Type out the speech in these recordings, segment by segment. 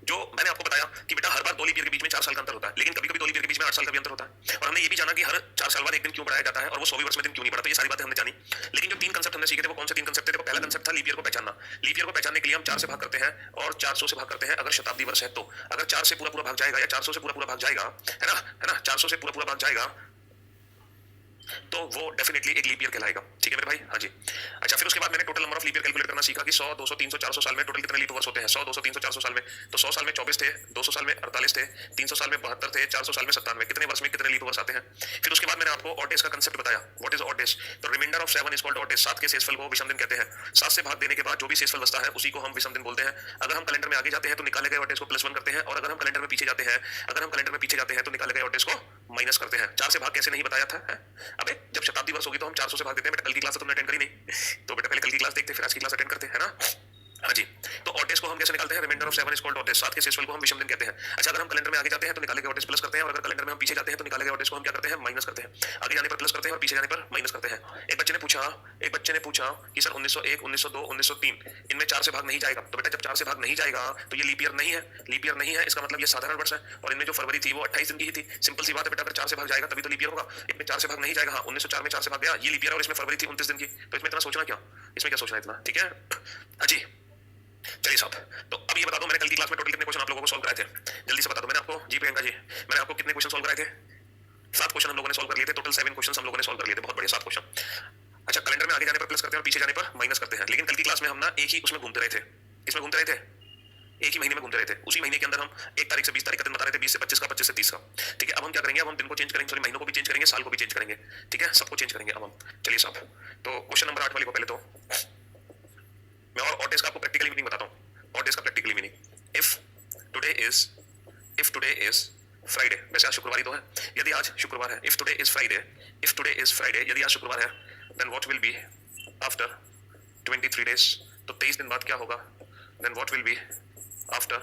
जो मैंने आपको बताया कि बेटा हर बार 2 लीप ईयर के बीच में 4 साल का अंतर होता है, लेकिन कभी-कभी 2 लीप ईयर के बीच में 8 साल का भी अंतर होता है। और हमने ये भी जाना कि हर 4 साल बाद एक दिन क्यों बढ़ाया जाता है और वो 100वीं वर्ष में दिन क्यों नहीं बढ़ा, तो ये सारी बातें हमने जानी। लेकिन जो 3 कांसेप्ट हमने सीखे थे वो कौन से 3 कांसेप्ट थे? देखो पहला कांसेप्ट था लीप ईयर को पहचानना। लीप ईयर को पहचानने के लिए हम 4 से भाग करते हैं और 400 से भाग करते हैं अगर शताब्दी वर्ष है तो। अगर 4 से पूरा-पूरा भाग जाएगा या 400 से पूरा-पूरा भाग जाएगा, है ना? 400 से पूरा-पूरा भाग जाएगा तो वो डेफिनेटली एक लीप ईयर कहलाएगा। ठीक है मेरे भाई? हाँ जी। अच्छा, फिर उसके बाद मैंने total number of leap year calculate करना सीखा कि 100, 200, 300, 400 साल में टोटल कितने लीप वर्ष होते हैं। 100, 200, 300, 400 साल में, तो 100 साल में 24 थे, 200 साल में 48 थे, 300 साल में 72 थे, 400 साल में 97। कितने वर्ष में कितने लीप वर्ष आते हैं? फिर उसके बाद मैंने आपको ऑड डेज का कांसेप्ट बताया। What is odd days? तो reminder of 7 is called odd days. 7 के शेषफल को विषम दिन कहते हैं। 7 से भाग देने के बाद जो भी शेषफल बचता है उसी को हम विषम दिन बोलते हैं। अगर हम कैलेंडर में आगे जाते हैं तो निकाले गए ऑड डेज को +1 करते हैं, और अगर हम कैलेंडर में पीछे जाते हैं तो निकाले गए ऑड डेज को माइनस करते हैं। 4 से भाग कैसे नहीं बताया था? अबे जब शताब्दी वर्ष होगी तो हम 400 से भाग देते हैं। बेटा कल की क्लास तो तुमने अटेंड करी नहीं, तो बेटा पहले कल की क्लास देखते फिर आज की क्लास अटेंड करते हैं, है ना? हाँ जी। तो ऑड डेज को हम कैसे निकालते हैं? Remainder of 7 is called odd days. 7 के शेषफल को हम विषम दिन कहते हैं। अच्छा, अगर हम कैलेंडर में आगे जाते हैं तो निकाले गए ऑड डेज प्लस करते हैं, और अगर कैलेंडर में हम पीछे जाते हैं तो निकाले गए ऑड डेज को हम क्या करते हैं? माइनस करते हैं। आगे जाने पर प्लस करते हैं और पीछे जाने पर माइनस करते हैं। एक बच्चे ने पूछा कि सर 1901, 1902, 1903 इनमें 4 से भाग नहीं जाएगा। तो बेटा जब 4 से भाग नहीं जाएगा तो ये लीप ईयर नहीं है। लीप ईयर नहीं है इसका मतलब ये साधारण वर्ष है, और इनमें जो फरवरी थी वो 28 दिन की ही थी। सिंपल सी बात है बेटा, अगर 4 से भाग जाएगा तभी तो लीप ईयर होगा। इनमें 4 से भाग नहीं जाएगा। हाँ, 1904 में 4 से भाग गया, ये लीप ईयर है, और इसमें फरवरी थी 29 दिन की, तो इसमें इतना सोचना क्या? इसमें क्या सोचना इतना? ठीक है? हाँ जी। चलिए साहब, तो अब ये बता दो मैंने कल की क्लास में टोटल कितने क्वेश्चन आप लोगों को सॉल्व कराए थे? जल्दी से बता दो। मैंने आपको, जी प्रियंका जी, मैंने आपको कितने क्वेश्चन सॉल्व कराए थे? 7 क्वेश्चन हम लोगों ने सॉल्व कर लिए थे। टोटल 7 क्वेश्चन हम लोगों ने सॉल्व कर लिए थे। बहुत बढ़िया, 7 क्वेश्चन। अच्छा, कैलेंडर में आगे जाने पर प्लस करते हैं और पीछे जाने पर माइनस करते हैं। लेकिन कल की क्लास में हम ना एक ही उसमें घूमते रहे थे। इसमें घूमते रहे थे, एक ही महीने में घूमते रहे थे। उसी महीने के अंदर हम 1 तारीख से 20 तारीख का दिन बता रहे थे, 20 से 25 का, 25 से 30 का। ठीक है, अब हम क्या करेंगे? अब हम दिन को चेंज करेंगे, सॉरी महीनों को भी चेंज करेंगे, साल को भी चेंज करेंगे। ठीक है, सबको चेंज करेंगे अब हम। चलिए साहब, तो क्वेश्चन नंबर 8 वाले को पहले तो मैं और ऑड डेज का आपको प्रैक्टिकली मीनिंग बताता हूँ। ऑड डेज का practically meaning, if today is Friday, वैसे आज शुक्रवार ही तो है। यदि आज शुक्रवार है, इफ टुडे इज फ्राइडे, यदि आज शुक्रवार है, then what will be after 23 days? तो 23 दिन बाद क्या होगा? Then what will be after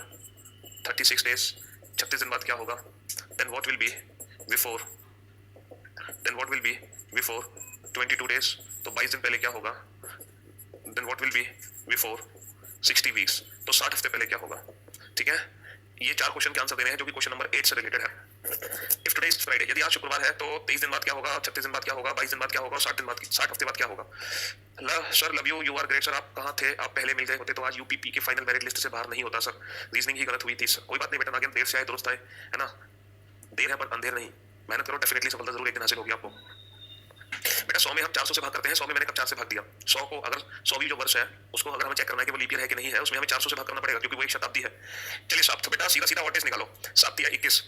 36 days? 36 दिन बाद क्या होगा? Then what will be before 22 days? तो 22 दिन पहले क्या होगा? Then what will be before 60 weeks? तो 60 हफ्ते पहले क्या होगा? ठीक है, ये 4 क्वेश्चन के आंसर देने हैं जो कि क्वेश्चन नंबर 8 से रिलेटेड है। इफ टुडे इज फ्राइडे, यदि आज शुक्रवार है तो 23 दिन बाद क्या होगा, 36 दिन बाद क्या होगा, 22 दिन बाद क्या होगा, 60 दिन बाद, 60 हफ्ते बाद क्या होगा? Sir love you are great. Sir आप कहाँ थे? आप पहले मिल गए होते तो आज यूपीपी के फाइनल मेरिट लिस्ट से बाहर नहीं होता सर। रीजनिंग ही गलत हुई थी। कोई बात नहीं बेटा, नागिन देर से आए दुरुस्त आए, है ना? देर है पर अंधेर नहीं। मेहनत करो, डेफिनेटली सफलता जरूर एक दिन हासिल होगी आपको। बेटा 100 में हम 400 से भाग करते हैं। 100 में मैंने कब 4 से भाग दिया? 100 को अगर 100वीं जो वर्ष है उसको अगर हमें चेक करना है कि वो लीप ईयर है कि नहीं है, उसमें हमें 400 से भाग करना पड़ेगा क्योंकि वो एक शताब्दी है। चलिए साहब, तो बेटा सीधा सीधा ऑड डेज निकालो। 7 या 21,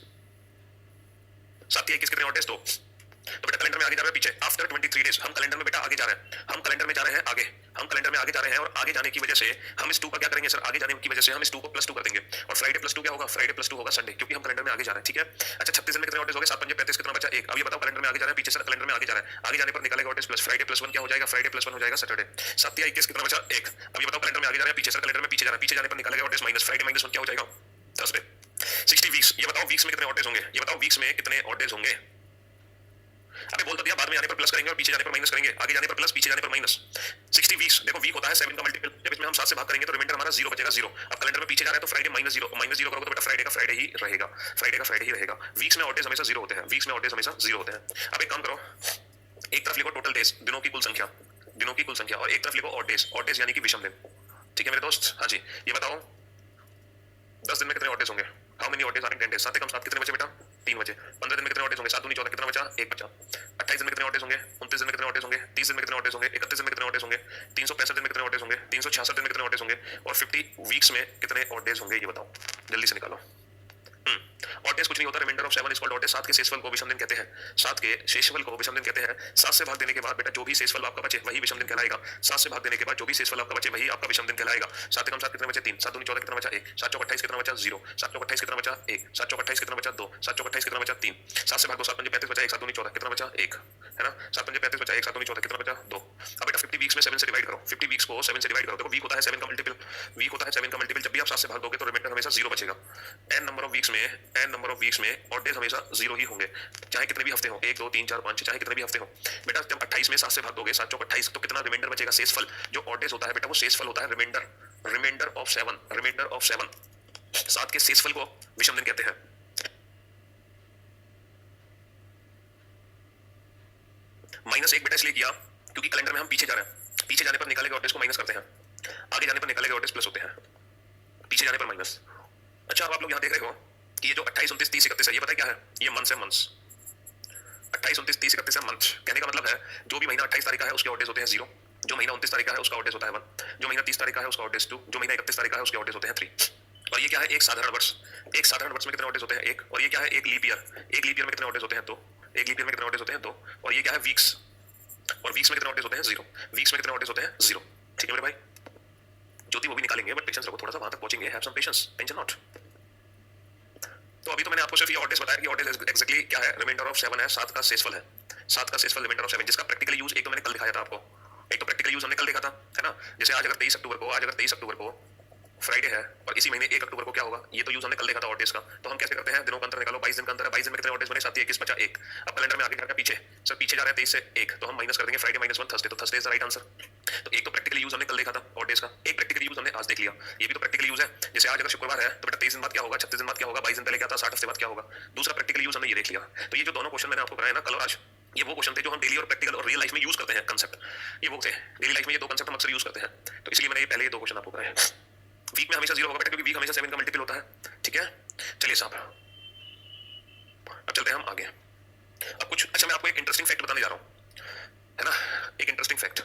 7 या 21 कितने ऑड डेज? तो बेटा कैलेंडर में आगे जा रहे हैं पीछे, आफ्टर 23 डेज। हम कैलेंडर में बेटा आगे जा रहे हैं, हम कैलेंडर में जा रहे हैं आगे, हम कैलेंडर में आगे जा रहे हैं, और आगे जाने की वजह से हम इस 2 का क्या करेंगे सर? आगे जाने की वजह से हम इस 2 को +2 कर देंगे, और फ्राइडे +2 क्या होगा? फ्राइडे +2 होगा संडे, क्योंकि हम कैलेंडर में आगे जा रहे हैं। ठीक है, अच्छा 36 दिन में कितने ऑड डेज हो गए? 7 5 35, कितना बचा? 1। अब ये बताओ कैलेंडर में आगे जा रहे हैं, पीछे से कैलेंडर में आगे जा रहे हैं, आगे जाने पर निकालेगा ऑड डेज प्लस फ्राइडे +1 क्या हो जाएगा? फ्राइडे +1 हो जाएगा सैटरडे। 7 या 21 कितना बचा? 1। अब ये बताओ कैलेंडर में आगे जा रहे हैं, पीछे से कैलेंडर में पीछे जा रहे हैं, पीछे जाने पर निकालेगा ऑड डेज माइनस फ्राइडे -1 क्या हो जाएगा? थर्सडे। 60 वीक्स, ये बताओ वीक्स में कितने ऑड डेज होंगे? ये बताओ वीक्स में कितने ऑड डेज होंगे? अबे बोल तो दिया, बाद में आने पर प्लस करेंगे और पीछे जाने पर माइनस करेंगे, आगे जाने पर प्लस, पीछे जाने पर माइनस। 60 वीक्स, देखो वीक होता है 7 का मल्टीपल, जब इसमें हम 7 से भाग करेंगे तो रिमाइंडर हमारा 0 बचेगा, 0। अब कैलेंडर में पीछे जा रहे हैं तो फ्राइडे -0 करोगे तो बेटा फ्राइडे का फ्राइडे ही रहेगा, फ्राइडे का फ्राइडे ही रहेगा। वीक्स में ऑड डेज हमेशा 0 होते हैं, वीक्स में ऑड डेज हमेशा 0 होते हैं। अब एक काम करो, एक तरफ लिखो टोटल डेज, दिनों की कुल संख्या, दिनों की कुल संख्या, और एक तरफ लिखो ऑड डेज यानी कि विषम दिन। ठीक है मेरे दोस्त? हाँ जी, ये बताओ 10 दिन में कितने ऑड डेज होंगे? How many odd days are in 10 days? 7 कम 7 कितने बचे बेटा? 3 बचे। 15 दिन में कितने ऑड डेज होंगे? 7 दूनी 14, कितना बचा? 1 बचा। 28 दिन में कितने ऑड डेज होंगे? 29 दिन में कितने ऑड डेज होंगे? 30 दिन में कितने ऑड डेज होंगे? 31 दिन में कितने ऑड डेज होंगे? 365 दिन में कितने ऑड डेज होंगे? 366 दिन में कितने ऑड डेज होंगे? और 50 वीक्स में कितने ऑड डेज होंगे? ये बताओ, जल्दी से निकालो। ऑड डेज कुछ नहीं होता, remainder of 7 is called odd days. 7 के शेषफल को विषम दिन कहते हैं, 7 के शेषफल को विषम दिन कहते हैं। 7 से भाग देने के बाद बेटा जो भी शेषफल आपका बचे वही विषम दिन कहलाएगा। 7 से भाग देने के बाद जो भी शेषफल आपका बचे वही आपका विषम दिन कहलाएगा। 7 कम 7 कितने बचे? 3। 7 दूनी 14, कितना बचा? 1। 7 चौक 28 कितना बचा? 0। 7 चौक 28 कितना बचा? 1। 7 चौक 28 कितना बचा? 2। 7 चौक 28 कितना बचा? 3। 7 से भाग दो, 7 5 35 बचा 1। 7 दूनी 14, कितना बचा? 1, है ना? 7 5 35 बचा 1। 7 दूनी 14, कितना बचा? 2। अब बेटा 50 वीक्स में 7 से डिवाइड करो, 50 वीक्स को 7 से डिवाइड करो। देखो वीक होता है 7 का मल्टीपल, वीक होता है 7 का मल्टीपल। जब भी आप 7 से भाग दोगे तो रिमाइंडर हमेशा 0 बचेगा। n नंबर ऑफ वीक्स में ऑड डेज हमेशा 0 ही होंगे, चाहे कितने भी हफ्ते हो, 1 2 3 4 5 6, चाहे कितने भी हफ्ते हो। बेटा जब 28 में 7 से भाग दोगे, 7 चौक 28, तो कितना रिमाइंडर बचेगा? शेषफल। जो ऑड डेज होता है बेटा वो शेषफल होता है, रिमाइंडर ऑफ 7, रिमाइंडर ऑफ 7। 7 के शेषफल को विषम दिन कहते हैं। -1 बेटा इसलिए किया क्योंकि कैलेंडर में हम पीछे जा रहे हैं, पीछे जाने पर निकाले गए ऑड डेज को माइनस करते हैं, आगे जाने पर निकाले गए ऑड डेज प्लस होते हैं, पीछे जाने पर माइनस। अच्छा अब आप लोग यहाँ देख रहे हो कि ये जो 28, 29, 30, 31 है, ये पता है क्या है? ये मंथ्स है, मंथ्स। 28, 29, 30, 31 है मंथ। कहने का मतलब है जो भी महीना 28 तारीख का है उसके ऑड डेज होते हैं 0, जो महीना 29 तारीख का है उसका ऑड डेज होता है 1, जो महीना 30 तारीख का है उसका ऑड डेज 2, जो महीना 31 तारीख का है उसके ऑड डेज होते हैं 3। और ये क्या है? एक साधारण वर्ष। एक साधारण वर्ष में कितने ऑड डेज होते हैं? 1। और ये क्या है? एक लीप ईयर। एक लीप ईयर में कितने ऑड डेज होते हैं? 2। एक लीप ईयर में कितने ऑड डेज होते हैं? 2। और ये क्या है? वीक्स। और वीक्स में कितने ऑड डेज होते हैं? 0। वीक्स में कितने ऑड डेज होते हैं? 0। ठीक है मेरे भाई, ज्योति वो भी निकालेंगे, बट पेशेंस रखो, थोड़ा सा वहां तक पहुंचेंगे, have some patience, tension not. तो अभी तो मैंने आपको सिर्फ ये ऑड डेज बताया कि ऑड डेज एक्जेक्टली क्या है। रिमाइंडर ऑफ 7 है, 7 का शेषफल है, 7 का शेषफल रिमाइंडर ऑफ 7, जिसका प्रैक्टिकल यूज एक तो मैंने कल दिखाया था आपको, एक तो प्रैक्टिकल यूज हमने कल देखा था, है ना। जैसे आज अगर 23 अक्टूबर को, आज अगर 23 अक्टूबर को फ्राइडे है और इसी महीने 1 अक्टूबर को क्या होगा, ये तो यूज हमने कल देखा था ऑड डेज का। तो हम कैसे करते हैं? दिनों का अंतर निकालो, 22 दिन का अंतर है, 22 दिन में कितने ऑड डेज बने? 7, 21, 50, 1। अब कैलेंडर में आगे जा रहे हैं पीछे, सर पीछे जा रहे हैं 23 से 1, तो हम माइनस कर देंगे फ्राइडे -1 थर्सडे, तो Thursday is the right answer. तो एक तो प्रैक्टिकल यूज हमने कल देखा था ऑड डेज का, एक प्रैक्टिकल यूज हमने आज देख लिया, ये भी तो प्रैक्टिकल यूज है। जैसे आज अगर शुक्रवार है तो बेटा 23 दिन बाद क्या होगा, 36 दिन बाद क्या होगा, 22 दिन पहले क्या था, 60 हफ्ते बाद क्या होगा। दूसरा प्रैक्टिकल यूज हमने ये देख लिया। तो ये जो दोनों क्वेश्चन मैंने आपको कराया ना कल और आज, ये वो क्वेश्चन थे जो हम डेली और प्रैक्टिकल और रियल लाइफ में यूज करते हैं कंसेप्ट, ये वो थे। डेली लाइफ में ये दो कंसेप्ट हम अक्सर यूज करते हैं, तो इसलिए मैंने ये पहले ये दो क्वेश्चन आपको कराए। वीक में हमेशा 0 होगा बेटा, क्योंकि वीक हमेशा 7 का मल्टीपल होता है। ठीक है, चलिए साहब अब चलते हैं हम आगे। अब कुछ अच्छा मैं आपको एक इंटरेस्टिंग फैक्ट बताने जा रहा हूँ, है ना, एक इंटरेस्टिंग फैक्ट।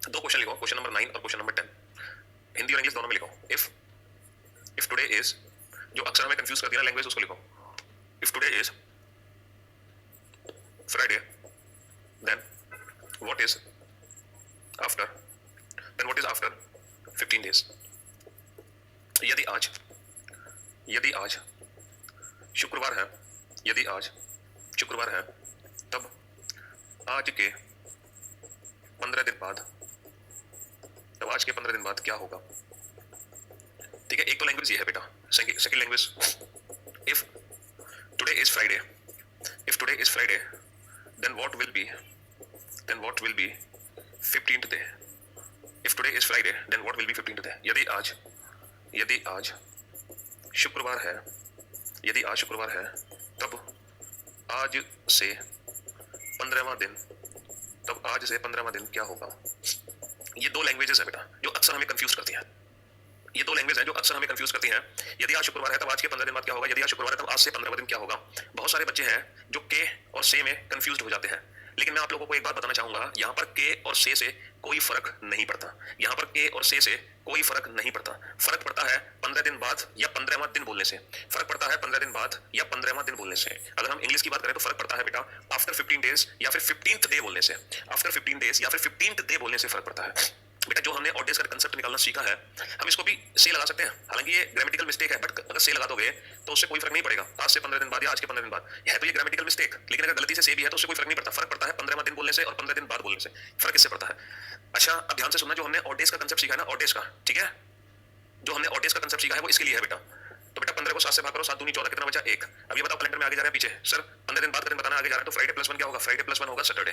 दो क्वेश्चन लिखो, क्वेश्चन नंबर 9 और क्वेश्चन नंबर 10, हिंदी और इंग्लिश दोनों में लिखो। इफ टुडे इज, जो अक्सर हमें कंफ्यूज कर दिया ना लैंग्वेज, उसको लिखो। If today is Friday, then what is after, then what is after 15 days. यदि आज शुक्रवार है, यदि आज शुक्रवार है, तब आज के 15 दिन बाद, तब आज के 15 दिन बाद क्या होगा। ठीक है, एक तो लैंग्वेज ये है बेटा। Second language, if today is Friday, if today is Friday, then what will be 15th day. If today is Friday, then what will be 15th day. यदि आज शुक्रवार है, यदि आज शुक्रवार है, तब आज से 15वां दिन, तब आज से 15वां दिन क्या होगा। ये दो लैंग्वेजेस है बेटा जो अक्सर हमें कंफ्यूज करती हैं। ये दो लैंग्वेज है जो अक्सर हमें कंफ्यूज करती हैं। यदि आज शुक्रवार है तब आज के 15 दिन बाद क्या होगा, यदि आज शुक्रवार है तब आज से 15वां दिन क्या होगा। बहुत सारे बच्चे हैं जो के और से में कंफ्यूज हो जाते हैं, लेकिन मैं आप लोगों को एक बात बताना चाहूंगा, यहाँ पर के और से कोई फर्क नहीं पड़ता। यहाँ पर के और से कोई फर्क नहीं पड़ता। फर्क पड़ता है 15 दिन बाद या 15वां दिन बोलने से। फर्क पड़ता है 15 दिन बाद या 15वां दिन बोलने से। अगर हम इंग्लिश की बात करें तो फर्क पड़ता है बेटा आफ्टर 15 डेज या फिर 15th डे बोलने से। आफ्टर 15 डेज या फिर 15th डे बोलने से फर्क पड़ता है बेटा। जो हमने ऑड डेज का कंसेप्ट निकालना सीखा है, हम इसको भी से लगा सकते हैं। हालांकि ये ग्रामेटिकल मिस्टेक है, बट अगर से लगा दोगे तो उससे कोई फर्क नहीं पड़ेगा। आज से 15 दिन बाद या आज के 15 दिन बाद है तो ये ग्रामेटिकल मिस्टेक, लेकिन अगर गलती से भी है तो उससे कोई फर्क नहीं पड़ता। फर्क पड़ता है 15वां दिन बोलने से और 15 दिन बाद बोलने से। फर्क इससे पड़ता है। अच्छा अब ध्यान से सुनना, जो हमने ऑड डेज का कंसेप्ट सीखा है ना, ऑड डेज का, ठीक है, जो हमने ऑड डेज का कंसेप्ट सीखा है वो इसके लिए है बेटा। तो बेटा 15 को 7 से भाग करो, 7 दूनी 14, कितना बचा 1। अब ये बताओ कैलेंडर में आगे जा रहे हैं पीछे, सर 15 दिन बाद का दिन बताना आगे जा रहा है, तो फ्राइडे +1 क्या होगा, फ्राइडे +1 होगा सैटरडे।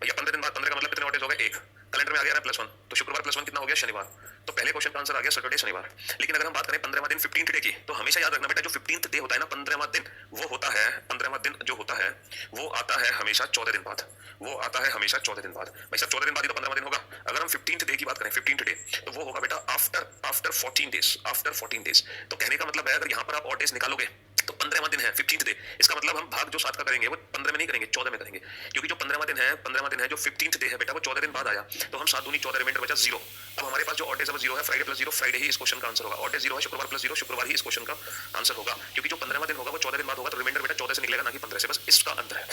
भैया 15 दिन बाद 15 का मतलब कितने ऑड डेज हो गए 1, कैलेंडर में आ गया है +1, तो शुक्रवार +1 कितना हो गया शनिवार। तो पहले क्वेश्चन का आंसर आ गया सैटरडे शनिवार। लेकिन अगर हम बात करें 15वां दिन 15th डे की, तो हमेशा याद रखना बेटा जो 15th डे होता है ना, 15वां दिन वो होता है, 15वां दिन जो होता है वो आता है हमेशा 14 दिन बाद। वो आता है हमेशा 14 दिन बाद। भाई साहब 14 दिन बाद ही तो 15वां दिन होगा। अगर हम 15th डे की बात करें, 15th डे, तो वो होगा बेटा आफ्टर 14 डेज, आफ्टर 14 डेज। तो कहने का मतलब है अगर यहाँ पर आप ऑड डेज निकालोगे तो 15वां दिन है 15th डे। इसका मतलब हम भाग जो 7 का करेंगे वो 15 में नहीं करेंगे, 14 में करेंगे, क्योंकि जो 15वां दिन है जो 15th डे है बेटा वो 14 दिन बाद आया। तो हम 7 दूनी 14, रिमाइंडर बचा 0। अब हमारे पास जो ऑड डेज है वो 0 है, फ्राइडे +0, फ्राइडे ही इस क्वेश्चन का आंसर होगा। ऑड डेज 0 है, शुक्रवार +0, शुक्रवार ही इस क्वेश्चन का आंसर होगा, क्योंकि जो 15वां दिन होगा वो 14 दिन बाद होगा। तो रिमाइंडर बेटा 14 से निकलेगा, ना कि 15 से। बस इसका अंतर है,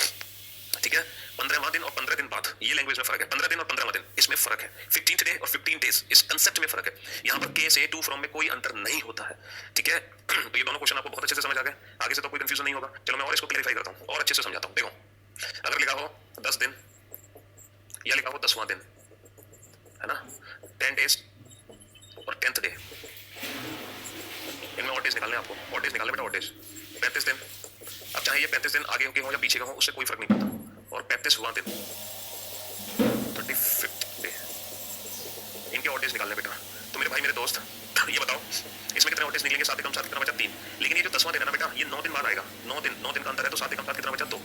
ठीक है। 15वां दिन और 15 दिन बाद, ये लैंग्वेज में फर्क है। 15 दिन और 15वां दिन इसमें फर्क है। 15th डे और 15 डेज इस कंसेप्ट में फर्क है। यहाँ पर के से टू फ्रॉम में कोई अंतर नहीं होता है, ठीक है। तो ये दोनों क्वेश्चन आपको बहुत अच्छे से समझ आ गए, आगे से तो कोई कंफ्यूजन नहीं होगा। चलो मैं और इसको क्लैरिफाई करता हूँ और अच्छे से समझाता हूँ। देखो अगर लिखा हो 10 दिन या लिखा हो 10वां दिन, है ना, 10 डेज और 10th डे, इनमें ऑड डेज निकालने आपको। ऑड डेज निकालने बेटा, ऑड डेज 35 दिन। अब चाहे ये 35 दिन आगे के हो या पीछे का हो, उससे कोई फर्क नहीं पड़ता। और 35वां दिन 35th डे, इनके ऑड डेज निकालने बेटा। तो मेरे भाई मेरे दोस्त ये बताओ इसमें कितने ऑटेज निकलेंगे? 7 एकम 7 कितना बचा? 3। लेकिन ये जो 10वां दिन है ना बेटा, ये 9 दिन बाद आएगा। 9 दिन का अंतर है, तो 7 एकम 7 कितना बचा? 2।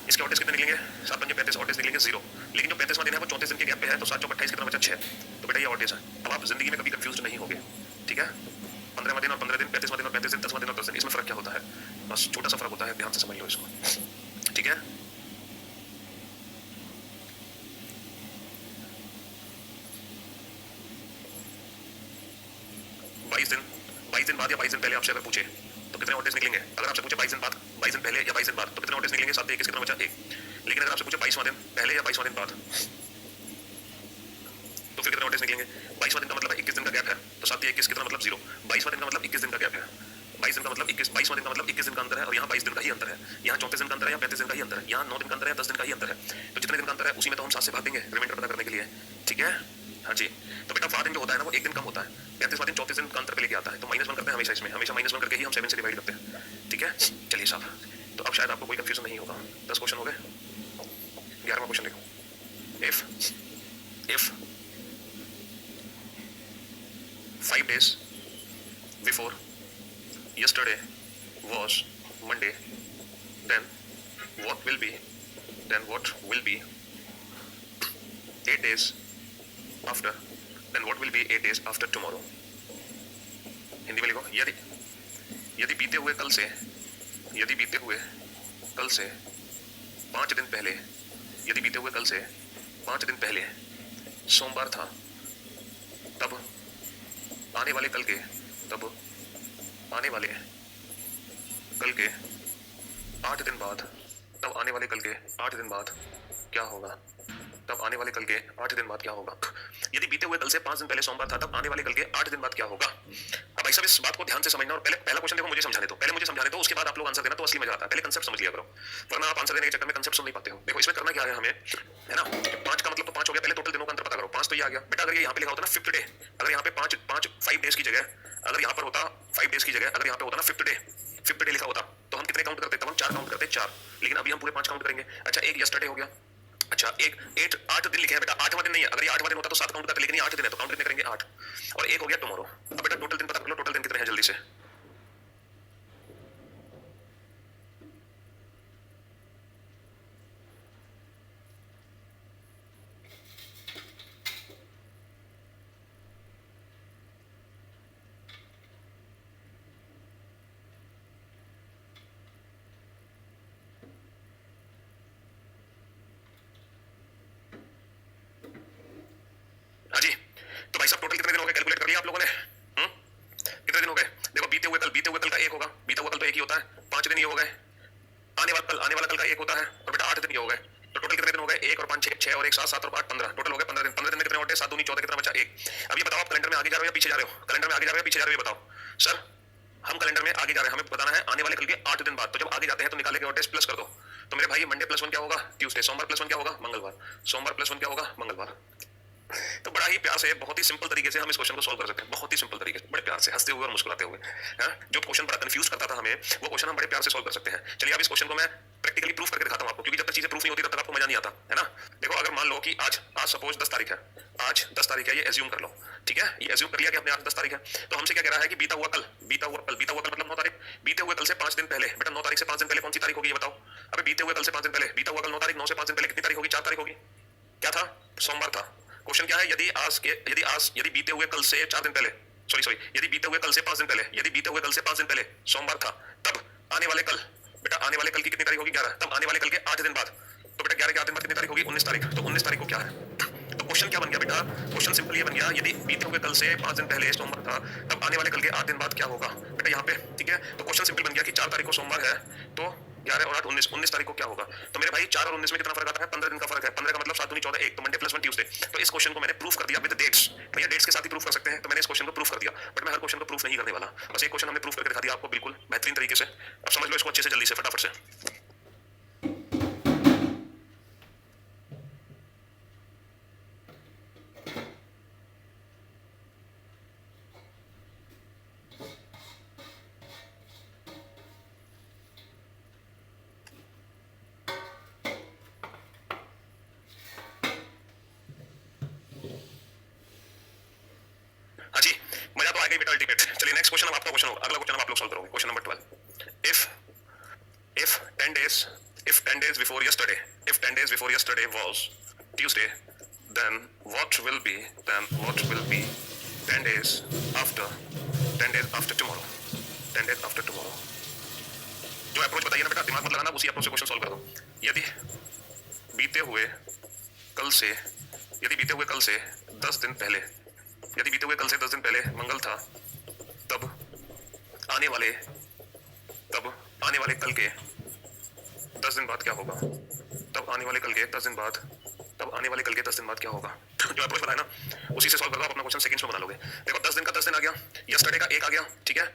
इसके ऑटेज कितने निकलेंगे? 7 पंजे 35 ऑटेज निकलेंगे 0। लेकिन जो 35वां दिन है वो 34 दिन के गैप पे है, तो 7 चौक 28 कितना बचा? 6। तो बेटा ये ऑटेज है। अब आप जिंदगी में कभी कंफ्यूज नहीं होगे, ठीक है? 15वां दिन और 15 दिन, 35वां दिन और 35 दिन, 10वां दिन और 10 दिन, इसमें फर्क क्या होता है? बस छोटा सा फर्क होता है, ध्यान से समझ लो इसको, ठीक है? 22 दिन बाद या 22 दिन पहले आपसे अगर पूछे तो कितने ऑटेज निकलेंगे? अगर आपसे पूछे 22 दिन बाद, 22 दिन पहले या 22 दिन बाद, तो कितने ऑटेज निकलेंगे? 7 21 कितना बचा? 1। लेकिन अगर आपसे पूछे 22वां दिन पहले या 22वां दिन बाद, तो फिर कितने ऑटेज निकलेंगे? 22वां दिन का मतलब 21 दिन का गैप है, तो 7 21 कितना मतलब 0। 22वां दिन का मतलब 21 दिन का गैप है, 22 दिन का मतलब 21, 22वां दिन का मतलब 21 दिन का अंतर है, और यहाँ 22 दिन का ही अंतर है। यहाँ 34 दिन का अंतर है या 35 दिन का ही अंतर है, यहाँ 9 दिन का अंतर है या 10 दिन का ही अंतर है। तो जितने दिन का अंतर है उसी में तो हम 7 से भाग देंगे रिमाइंडर पता करने के लिए, ठीक है? हाँ जी। तो बेटा वां दिन जो होता है ना वो एक दिन कम होता है, 35वां दिन 34 दिन का अंतर पे लेके आता है, तो -1 करते हैं हमेशा, इसमें हमेशा -1 करके ही हम 7 से डिवाइड करते हैं, ठीक है? चलिए साहब, तो अब शायद आपको कोई कंफ्यूजन नहीं होगा। 10 क्वेश्चन हो गए। 11वां क्वेश्चन देखो। If 5 days before yesterday was Monday, then what will be 8 days after, then what will be 8 days after tomorrow? Hindi में लिखो। यदि यदि बीते हुए कल से 5 दिन पहले, यदि बीते हुए कल से 5 दिन पहले सोमवार था, तब आने वाले कल के 8 दिन बाद, तब आने वाले कल के 8 दिन बाद क्या होगा? तब आने वाले कल के 8 दिन बाद क्या होगा? यदि बीते हुए कल से 5 दिन पहले सोमवार था, तब आने वाले कल के 8 दिन बाद क्या होगा? अब भाई साहब इस बात को ध्यान से समझना, और पहला क्वेश्चन देखो, मुझे समझाने दो, उसके बाद आप लोग आंसर देना, तो असली मजा आता है। पहले कंसेप्ट समझ लिया करो, वरना आप आंसर देने के चक्कर में कंसेप्ट समझ नहीं पाते हो। देखो इसमें करना क्या है हमें, है ना? 5 का मतलब तो 5 हो गया, पहले टोटल दिनों का अंतर पता करो। 5 तो ये आ गया बेटा। अगर ये यहाँ पे लिखा होता ना 5th डे, अगर यहाँ पे 5 डेज की जगह, अगर यहाँ पर होता 5 डेज की जगह, अगर यहाँ पे होता ना 5th डे लिखा होता, तो हम कितने काउंट करते? तब हम 4 काउंट करते, 4। लेकिन अभी हम पूरे 5 काउंट करेंगे। अच्छा, एक यस्टरडे हो गया। अच्छा, एक 8 दिन लिखे हैं बेटा, 8वां दिन नहीं है। अगर ये 8वां दिन होता तो 7 काउंट करते, लेकिन ये 8 दिन है, तो काउंट कितने करेंगे? 8। और एक हो गया टुमारो। अब बेटा टोटल दिन पता कर लो, टोटल दिन कितने हैं जल्दी से। हाँ जी, तो भाई साहब टोटल कितने दिन हो गए? कैलकुलेट कर लिया आप लोगों ने? कितने दिन हो गए? देखो बीते हुए कल का एक होगा, बीता हुआ कल तो एक ही होता है, 5 दिन ये हो गए। आने वाला कल का एक होता है, और बेटा 8 दिन ये हो गए। तो टोटल कितने दिन हो गए? 1 और 5 6 और 1 7 7 और 8 15, टोटल हो गए 15 दिन। 15 दिन में कितने होते हैं? 7 दूनी 14, कितना बचा? 1। अब ये बताओ आप कैलेंडर में आगे जा रहे हो या पीछे जा रहे हो? कैलेंडर में आगे जा रहे हो या पीछे जा रहे हो? ये बताओ सर। हम कैलेंडर में आगे जा रहे हैं, हमें बताना है आने वाले कल के 8 दिन बाद। तो जब आगे जाते हैं तो निकाले के प्लस कर दो। तो मेरे भाई मंडे +1 क्या होगा? ट्यूसडे। सोमवार +1 क्या होगा? मंगलवार। सोमवार +1 क्या होगा? मंगलवार। तो बड़ा ही प्यार से, बहुत ही सिंपल तरीके से हम इस क्वेश्चन को सॉल्व कर सकते हैं, बहुत ही सिंपल तरीके से, बड़े प्यार से, हंसते हुए और मुस्कुराते हुए। जो क्वेश्चन बड़ा कंफ्यूज करता था हमें, वो क्वेश्चन हम बड़े प्यार से सॉल्व कर सकते हैं। चलिए अब इस क्वेश्चन को मैं प्रैक्टिकली प्रूफ करके दिखाता हूं आपको, क्योंकि जब तक चीजें प्रूफ नहीं होती तब तक आपको मजा नहीं आता, है ना? देखो अगर मान लो कि आज सपोज 10 तारीख है, आज 10 तारीख है, ये एज्यूम कर लो, ठीक है? ये एज्यूम कर लिया कि अपने आज 10 तारीख है, तो हमसे क्या कह रहा है कि बीता हुआ कल मतलब 9 तारीख। बीते हुए कल से 5 दिन पहले, बेटा 9 तारीख से 5 दिन पहले कौन सी तारीख होगी? ये बताओ। अबे बीते हुए कल से 5 दिन पहले, बीता हुआ कल 9 तारीख, 9 से 5 दिन पहले कितनी तारीख होगी? 4 तारीख होगी। क्या था? सोमवार था। क्वेश्चन क्या है? यदि बीते हुए कल से 4 दिन पहले, सॉरी यदि बीते हुए कल से 5 दिन पहले, यदि बीते हुए कल से 5 दिन पहले सोमवार था, तब आने वाले कल, बेटा आने वाले कल की कितनी तारीख होगी? 11। तब आने वाले कल के 8 दिन बाद, तो बेटा 11 के 8 दिन बाद कितनी तारीख होगी? 19 तारीख। तो 19 तारीख को क्या है? तो क्वेश्चन क्या बन गया बेटा? क्वेश्चन सिंपल ये बन गया, यदि बीते हुए कल से 5 दिन पहले सोमवार था, तब आने वाले कल के 8 दिन बाद क्या होगा? बेटा यहाँ पे, ठीक है? तो क्वेश्चन सिंपल बन गया कि 4 तारीख को सोमवार है, तो 11 और 8 19 तारीख को क्या होगा? तो मेरे भाई 4 और 19 में कितना फर्क आता है? 15 दिन का फर्क है। 15 का मतलब 7 दूनी 14, 1, तो मंडे +1 ट्यूसडे। तो इस क्वेश्चन को मैंने प्रूफ कर दिया विद डेट्स। भैया डेट्स के साथ ही प्रूफ कर सकते हैं, तो मैंने इस क्वेश्चन को प्रूफ कर दिया, बट मैं हर क्वेश्चन को प्रूफ नहीं करने वाला। बस एक क्वेश्चन हमने प्रूफ करके दिखा दिया आपको बिल्कुल बेहतरीन तरीके से। अब समझ लो इसको अच्छे से, जल्दी से, फटाफट से। हाँ जी, मजा तो आएगा ही बेटा अल्टीमेट। चलिए नेक्स्ट क्वेश्चन, अब आपका क्वेश्चन होगा, अगला क्वेश्चन आप लोग सॉल्व करोगे। Question number 12, if 10 days before yesterday, if 10 days before yesterday was Tuesday, then what will be 10 days after tomorrow, 10 days after tomorrow। जो अप्रोच बताइए ना बेटा, दिमाग मत लगाना, उसी अप्रोच से क्वेश्चन सॉल्व कर दो। यदि बीते हुए कल से 10 दिन पहले, यदि बीते हुए कल से 10 दिन पहले मंगल था, तब आने वाले कल के 10 दिन बाद क्या होगा? तब आने वाले कल के 10 दिन बाद क्या होगा? जो अप्रोच बताया ना उसी से सॉल्व कर दो, आप अपना क्वेश्चन सेकंड्स में बना लोगे। देखो 10 दिन का 10 दिन आ गया, यस्टरडे का 1 आ गया, ठीक है,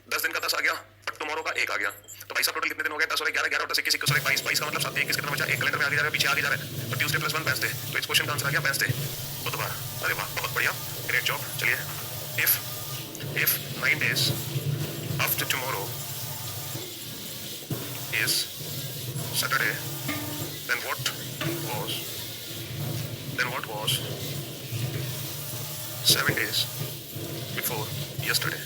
10 दिन का 10 आ गया, और टुमारो का 1 आ गया, तो भाई साहब टोटल कितने दिन हो गए? 10 और 11, 11 और 10, 21, 21 और 22, 22 का मतलब 7, 21 कितना बचा? एक कैलेंडर में आगे जा रहा है, पीछे आगे जा रहा है, तो ट्यूसडे प्लस 1 वेडनेसडे, तो इस क्वेश्चन का आंसर आ गया वेडनेसडे, बुधवार। अरे वाह, बहुत बढ़िया, ग्रेट जॉब। चलिए, if 9 days after tomorrow is Saturday, then what was 7 days before yesterday।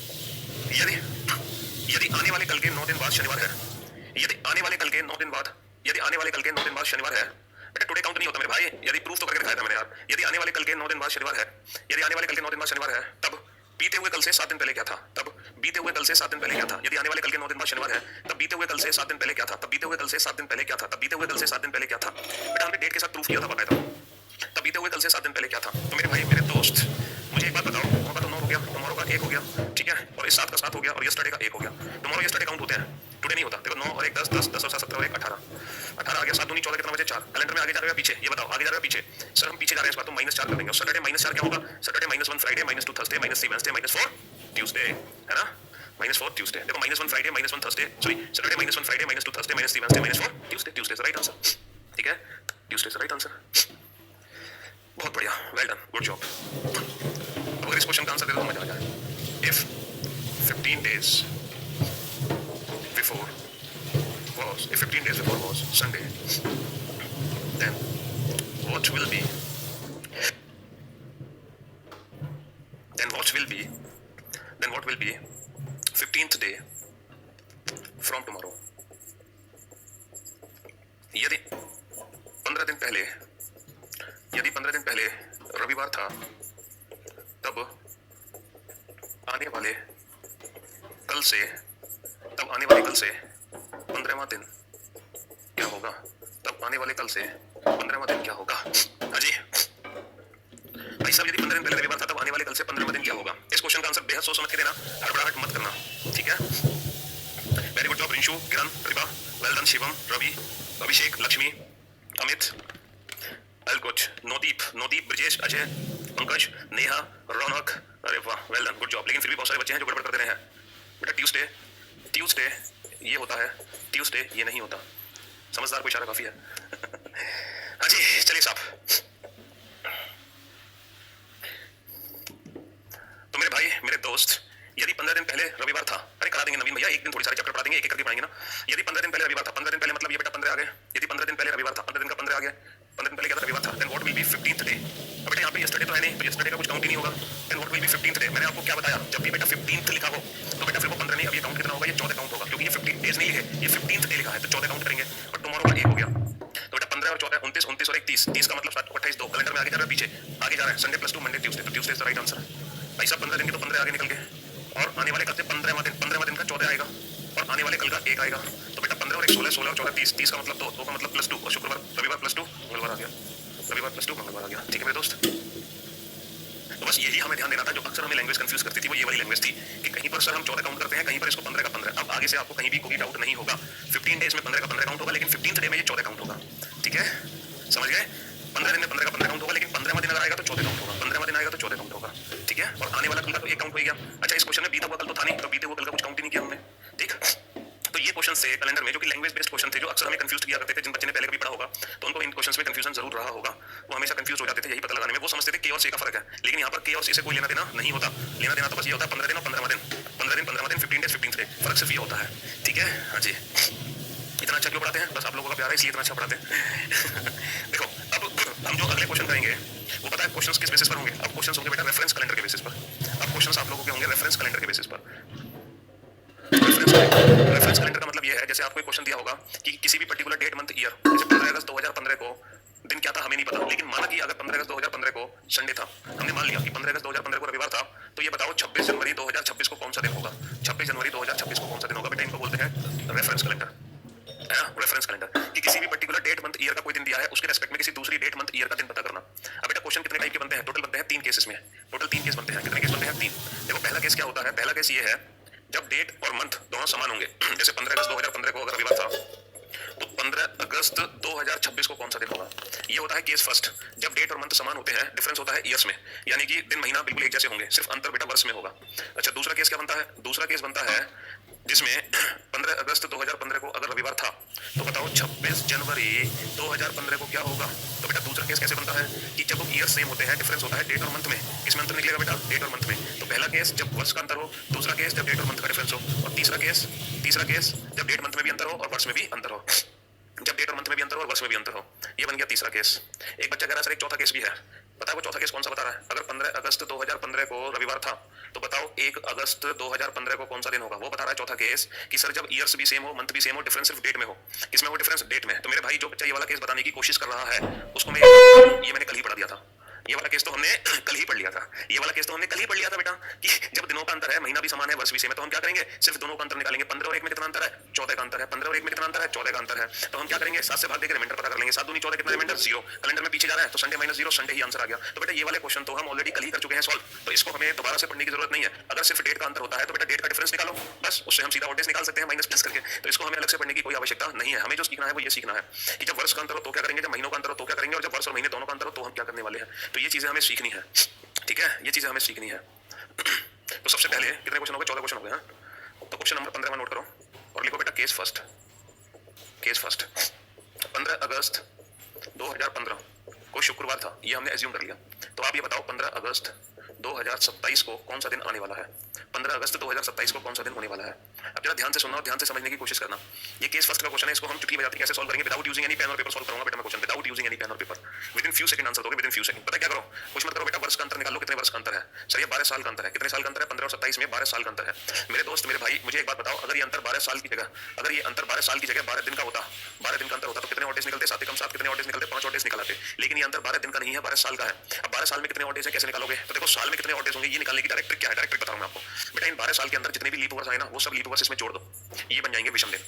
यदि आने वाले कल के 9 दिन बाद शनिवार है, यदि आने वाले कल के 9 दिन बाद शनिवार है, बेटा टुडे काउंट नहीं होता मेरे भाई, यदि प्रूफ तो करके दिखाया था मैंने यार। यदि आने वाले कल के 9 दिन बाद शनिवार है, तब बीते हुए कल से 7 दिन पहले क्या था? यदि आने वाले कल के 9 दिन बाद शनिवार है, तब बीते हुए कल से 7 दिन पहले क्या था? बेटा हमने डेट के साथ प्रूफ किया था, बताया था, तब बीते हुए कल से 7 दिन पहले क्या था। तो मेरे भाई, मेरे दोस्त, मुझे एक बात बताओ, होगा तो 9 हो गया, टुमारो का 1 हो गया, ठीक है, और इस 7 का 7 हो गया, और यस्टरडे का 1 हो गया। टुमारो यस्टरडे काउंट होते हैं, टुडे नहीं होता। देखो 9 और 1 10, 10 10 और 7 17 और 1 18, 18 आ गया, 7 दूनी 14, कितना बचे? 4। कैलेंडर में आगे जा रहे हो पीछे? ये बताओ, आगे जा रहे हो पीछे? सर हम पीछे जा रहे हैं इस बार, तो -4 कर देंगे। और सैटरडे -4 क्या होगा? Saturday -1 Friday, -2 Thursday, -3 Wednesday, -4 Tuesday, है ना, -4 ट्यूसडे। देखो -1 Friday, -1 Thursday, sorry Saturday -1 Friday, -2 Thursday, -3 Wednesday, -4 Tuesday, Tuesday is right answer, ठीक है, ट्यूसडे इज राइट आंसर। बहुत बढ़िया, वेल डन, गुड जॉब। अगर इस क्वेश्चन का आंसर दे दो तो मजा आ जाए। if 15 days before was Sunday, then what will be 15th day from tomorrow। यदि 15 दिन पहले रविवार था, तब आने वाले कल से 15वां दिन क्या होगा? हाँ जी भाई साहब, यदि 15 दिन पहले रविवार था, तब आने वाले कल से 15वां दिन क्या होगा? इस क्वेश्चन का आंसर बेहद सोच समझ के देना, हड़बड़ाहट मत करना, ठीक है। वेरी गुड जॉब रिंशु, किरण, प्रतिभा, वेल डन शिवम, रवि, अभिषेक, लक्ष्मी, अमित, अलकुच, नोदीप, ब्रजेश, अजय, पंकज, नेहा, रौनक, अरे वाह, वेल डन, गुड जॉब। लेकिन फिर भी बहुत सारे बच्चे हैं जो गड़बड़ कर दे रहे हैं। बेटा ट्यूसडे ये होता है, ट्यूसडे ये नहीं होता। समझदार को इशारा काफी है। हाँ जी, चलिए साहब, तो मेरे भाई, मेरे दोस्त, यदि 15 दिन पहले रविवार था, अरे करा देंगे नवीन भैया, एक दिन थोड़ी सारे चैप्टर पढ़ा देंगे, एक एक करके पढ़ाएंगे ना। यदि 15 दिन पहले रविवार था, 15 दिन पहले मतलब ये बेटा 15 आ गए। यदि 15 दिन पहले रविवार था, 15 दिन का 15 आ गया, 15 दिन पहले क्या था? रविवार था। Then what will be 15th day? अब बेटा यहाँ पे यस्टरडे तो है नहीं, तो यस्टरडे का कुछ काउंट ही नहीं होगा। Then what will be 15th day? मैंने आपको क्या बताया, जब भी बेटा 15th लिखा हो तो बेटा फिर वो 15 नहीं, अब ये काउंट कितना होगा? ये 14 काउंट होगा, क्योंकि ये 15 डेज नहीं लिखे, ये 15th डे लिखा है, तो 14 काउंट करेंगे। और टुमारो का 1 हो गया, तो बेटा 15 और 14, 29 29 और 1 30, 30 का मतलब 28 2, कैलेंडर में आगे जा रहा है, पीछे आगे जा रहा है, संडे +2 मंडे ट्यूसडे, तो Tuesday is the right answer. भाई साहब 15 दिन के तो 15 आगे निकल गए, और आने वाले कल से 15वां दिन का 14 आएगा, और आने वाले कल का 1 आएगा, तो बेटा 15 और 1 16, 16 और 14 30, 30 का मतलब 2, 2 का मतलब +2, और शुक्रवार रविवार +2, मंगलवार आ गया, रविवार +2 मंगलवार आ गया, ठीक है मेरे दोस्त। तो बस यही हमें ध्यान देना था, जो अक्सर हमें लैंग्वेज कंफ्यूज करती थी, वो ये वाली लैंग्वेज थी कि कहीं पर सर हम 14 काउंट करते हैं, कहीं पर इसको 15 का 15। अब आगे से आपको कहीं भी कोई डाउट नहीं होगा, 15 डेज में 15 का 15 काउंट होगा, लेकिन 15th डे में ये 14 काउंट होगा, ठीक है, समझ गए। 15 दिन में 15 का 15 काउंट होगा, लेकिन 15वां दिन अगर आएगा तो 14 काउंट होगा, 15वां दिन आएगा तो 14 काउंट होगा, ठीक है। और आने वाला कल का तो 1 काउंट हो गया। अच्छा, इस क्वेश्चन में बीता हुआ कल तो था नहीं, तो बीते हुए कल का कुछ काउंट ही नहीं किया हमने, ठीक। तो ये क्वेश्चन से कैलेंडर में जो कि लैंग्वेज बेस्ड क्वेश्चन थे, जो अक्सर हमें कंफ्यूज किया करते थे, जिन बच्चे ने पहले भी पढ़ा होगा तो उनको इन क्वेश्चंस में कंफ्यूजन जरूर रहा होगा, वो हमेशा कंफ्यूज हो जाते थे यही पता लगाने में। वो समझते थे के और से का फर्क है, लेकिन यहाँ पर के और से कोई लेना देना नहीं होता। लेना देना तो बस ये होता है 15 दिन और 15वां दिन, 15 दिन 15वां दिन, 15 डेज 15th डे, फर्क सिर्फ ये होता है, ठीक है। हाँ जी, इतना अच्छा क्यों पढ़ाते हैं? बस आप लोगों का प्यार है इसलिए इतना अच्छा पढ़ाते हैं। देखो अब हम जो अगले क्वेश्चन करेंगे वो पता है क्वेश्चंस किस बेसिस पर होंगे? अब क्वेश्चंस होंगे बेटा रेफरेंस कैलेंडर के बेसिस पर। अब क्वेश्चंस आप लोगों के होंगे रेफरेंस कैलेंडर के बेसिस पर। रेफरेंस कैलेंडर का मतलब ये है, जैसे आपको एक क्वेश्चन दिया होगा कि किसी भी पर्टिकुलर डेट मंथ ईयर, जैसे 15 अगस्त 2015 को दिन क्या था हमें नहीं पता, लेकिन माना कि अगर 15 अगस्त 2015 को संडे था, हमने मान लिया कि 15 अगस्त 2015 को रविवार था, तो ये बताओ 26 जनवरी 2026 को कौन सा दिन होगा? 26 जनवरी 2026 को कौन सा दिन होगा? बेटा इनको बोलते हैं रेफरेंस कैलेंडर, है ना? रेफरेंस कैलेंडर कि किसी भी पर्टिकुलर डेट मंथ ईयर का कोई दिन दिया है, उसके रेस्पेक्ट में किसी दूसरी डेट मंथ ईयर का दिन पता करना। अब बेटा क्वेश्चन कितने टाइप के बनते हैं? टोटल बनते हैं 3 केसेस में, टोटल 3 केस बनते हैं। कितने केस बनते हैं? 3। देखो पहला केस क्या होता है? पहला केस ये है जब डेट और मंथ दोनों समान होंगे। जैसे 15 अगस्त 2015 को अगर रविवार था, तो 15 अगस्त 2026 को कौन सा दिन होगा? ये होता है केस फर्स्ट, जब डेट और मंथ समान होते हैं, डिफरेंस होता है ईयर्स में, यानी कि दिन महीना बिल्कुल एक जैसे होंगे, सिर्फ अंतर बेटा वर्ष में होगा। अच्छा दूसरा केस क्या बनता है? दूसरा केस बनता है जिसमें 15 अगस्त 2015 को अगर रविवार था, तो बताओ 26 जनवरी 2015 को क्या होगा? तो बेटा दूसरा केस कैसे बनता है कि जब ईयर सेम होते हैं, डिफरेंस होता है डेट और मंथ में। किसमें अंतर निकलेगा बेटा? डेट और मंथ में। तो पहला केस जब वर्ष का अंतर हो, दूसरा केस जब डेट और मंथ का डिफरेंस हो, और तीसरा केस जब डेट मंथ में भी अंतर हो और वर्ष में भी अंतर हो। जब डेट और मंथ में भी अंतर हो और वर्ष में भी अंतर हो, ये बन गया तीसरा केस। एक बच्चा कह रहा है सर एक चौथा केस भी है, पता है वो चौथा केस कौन सा बता रहा है? अगर 15 अगस्त 2015 को रविवार था, तो बताओ 1 अगस्त 2015 को कौन सा दिन होगा? वो बता रहा है चौथा केस कि सर जब ईयर्स भी सेम हो, मंथ भी सेम हो, डिफरेंस सिर्फ डेट में हो। किसमें हो डिफरेंस? डेट में। तो मेरे भाई जो बच्चा ये वाला केस बताने की कोशिश कर रहा है, उसको मैं ये मैंने कल ही पढ़ा दिया था। ये वाला केस तो हमने कल ही पढ़ लिया था। ये वाला केस तो हमने कल ही पढ़ लिया था बेटा कि जब दिनों का अंतर है, महीना भी समान है, वर्ष भी सेम है, तो हम क्या करेंगे? सिर्फ दोनों का अंतर निकालेंगे। 15 और 1 में कितना अंतर है? 14 का अंतर है। 15 और 1 में कितना अंतर है? 14 का अंतर है। तो हम क्या करेंगे? 7 से भाग देकर रिमाइंडर पता कर लेंगे। 7 दूनी 14 कितना रिमाइंडर? 0। कैलेंडर में पीछे जा रहा है तो संडे माइनस 0, संडे ही आंसर आ गया। तो बेटा ये वाले क्वेश्चन तो हम ऑलरेडी कल ही कर चुके हैं सॉल्व, तो इसको हमें दोबारा से पढ़ने की जरूरत नहीं है। अगर सिर्फ डेट का अंतर होता है तो बेटा डेट का डिफरेंस निकालो, बस उससे हम सीधा ऑर्डेज निकाल सकते हैं माइनस प्लस करके। तो इसको हमें अलग से पढ़ने की कोई आवश्यकता नहीं है। हमें जो सीखना है वो ये सीखना है कि जब वर्ष का अंतर हो तो क्या करेंगे, जब महीनों का अंतर हो तो क्या करेंगे, और जब वर्ष और महीने दोनों का अंतर हो तो हम क्या करने वाले हैं। तो ये चीजें हमें सीखनी है, ठीक है? ये चीजें हमें सीखनी है। तो सबसे पहले कितने क्वेश्चन हो गए? 14 क्वेश्चन हो गए। तो क्वेश्चन नंबर 15 नोट करो और लिखो बेटा केस फर्स्ट। केस फर्स्ट 15 अगस्त 2015 को शुक्रवार था, ये हमने एज्यूम कर लिया। तो आप ये बताओ 15 अगस्त 2027 को कौन सा दिन आने वाला है? 15 अगस्त 2027 को कौन सा दिन होने वाला है? अब जरा ध्यान से सुनना और ध्यान से समझने की कोशिश करना। ये केस फर्स्ट का क्वेश्चन है, इसको हम चुटकी बजाते कैसे सॉल्व करेंगे? विदाउट यूजिंग एनी पेन और पेपर सॉल्व करूंगा बेटा मैं question, without using any pen और paper. Within few second answer दोगे, विद इन फ्यू सेकंड। पता क्या करो, कुछ मत करो बेटा, वर्ष का अंतर निकाल लो। कितने वर्ष का अंतर है? सर ये 12 साल का अंतर है। कितने साल का अंतर है? 15 और 27 में 12 साल का अंतर है। मेरे दोस्त मेरे भाई मुझे एक बात बताओ, अगर ये अंतर 12 साल की जगह, अगर ये अंतर 12 साल की जगह 12 दिन का होता, 12 दिन का अंतर होता, तो कितने ऑड डेज निकलते? 7 कम 7 कितने ऑड डेज निकलते? 5 ऑड डेज निकलते। लेकिन ये अंतर 12 दिन का नहीं है, 12 साल का है। अब 12 साल में कितने ऑड डेज है, कैसे निकालोगे? तो देखो साल में कितने ऑड डेज होंगे ये निकालने की डायरेक्ट ट्रिक क्या है, डायरेक्ट ट्रिक बताऊं मैं आपको बेटा। इन 12 साल के अंदर जितने भी लीप ओवर्स आए ना, वो सब लीप ओवर्स इसमें जोड़ दो, ये बन जाएंगे विषम दिन।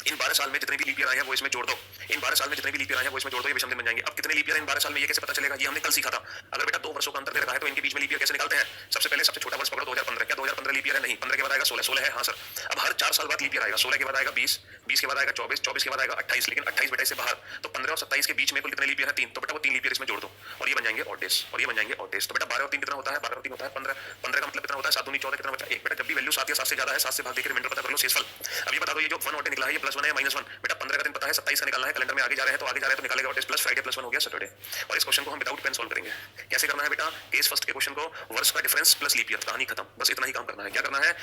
इन 12 साल में जितने भी लीप ईयर आए हैं वो इसमें जोड़ दो, इन 12 साल में जितने भी लीप ईयर आए हैं वो इसमें जोड़ दो, ये विषम दिन बन जाएंगे। अब कितने लीप ईयर इन 12 साल में ये कैसे पता चलेगा? ये हमने कल सीखा था। अगर बेटा 2 वर्षों का अंतर दे रखा है तो इनके बीच में लीप ईयर कैसे निकालते हैं? सबसे पहले सबसे छोटा वर्ष पकड़ो 2015। क्या 2015 लीप ईयर है? नहीं। 15 के बाद आएगा 16, 16 है हाँ सर। अब हर 4 साल बाद लीप ईयर आएगा। 16 के बाद आएगा 20, 20 के बाद आएगा 24, 24 के बाद आएगा 28, लेकिन 28 बेटा से बाहर। तो 15 और 27 के बीच में कुल कितने लीप ईयर है? 3। तो बेटा वो 3 लीप ईयर इसमें जोड़ दो और ये बन जाएंगे ऑड डेज, और ये बन जाएंगे ऑड डेज। तो बेटा 12 और 3 कितना होता है? 12 और 3 होता है 15। 15 का मतलब कितना होता है? 7 दूनी 14 कितना बचा? 1। बेटा जब भी वैल्यू 7 या 7 से ज्यादा है, 7 से भाग देकर रिमाइंडर पता कर लो शेषफल। अब ये बता दो ये जो 1 ऑड डे निकला है ये +1 है या -1? बेटा 15 का दिन पता है, 27 का निकालना है, कैलेंडर में आगे जा रहे हैं तो आगे जा रहे हैं तो निकालेगा ऑड डेज प्लस फ्राइडे +1 हो गया सैटरडे। और इस क्वेश्चन को हम विदाउट पेन सॉल्व करेंगे। कैसे करना है बेटा? केस फर्स्ट के क्वेश्चन को वर्ष का डिफरेंस प्लस लीप ईयर, कहानी खत्म, बस इतना ही काम करना है। क्या करना है?